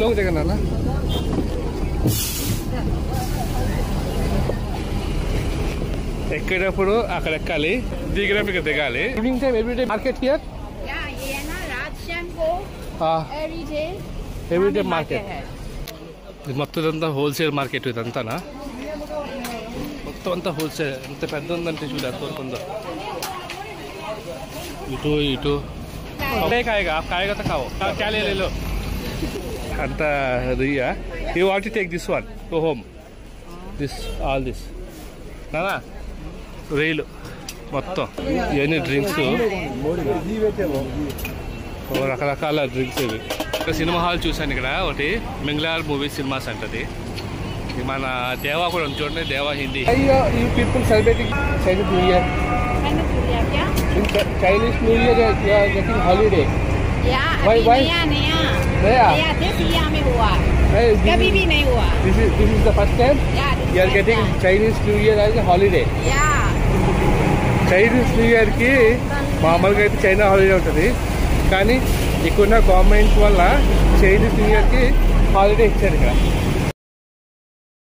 లోకి దిగనా ఎక్కేటప్పుడు అక్కడ ఎక్కాలి, దిగినప్పుడు ఇక్కడ దిగాలి. Evening time everyday market here. Everyday market. ఇది మొత్తం అంతా హోల్సేల్ మార్కెట్ ఇదంతానా, మొత్తం అంతా హోల్సేల్. ఎంత పెద్ద ఉందంటే చూడ ఎంతవరకు ఉందో. ఇటు ఇటు కాయగా కాయగా కావు క్యాలీలో అంత రియా. You want to take this one to home, this all this నానా రైలు మొత్తం ఇవన్నీ డ్రింక్స్, రకరకాల డ్రింక్స్. ఇవి సినిమా హాల్ చూశాను ఇక్కడ ఒకటి, మింగ్లార్ మూవీ సినిమాస్ అంటది. మన దేవా కూడా ఉంది చూడండి, దేవా Hindi. You people celebrating Chinese new year. Chinese New Year you are getting holiday. Yeah. Why? Naya. This year में हुआ. कभी भी नहीं हुआ. This is the first time. Yeah. You are getting Chinese New Year as a holiday. Yeah. Chinese New Year की మామూలుగా అయితే China holiday ఉంటుంది, కానీ ఇక్కడున్న గవర్నమెంట్ వల్ల చైనీస్ న్యూ ఇయర్ కి హాలిడే ఇచ్చారు ఇక్కడ.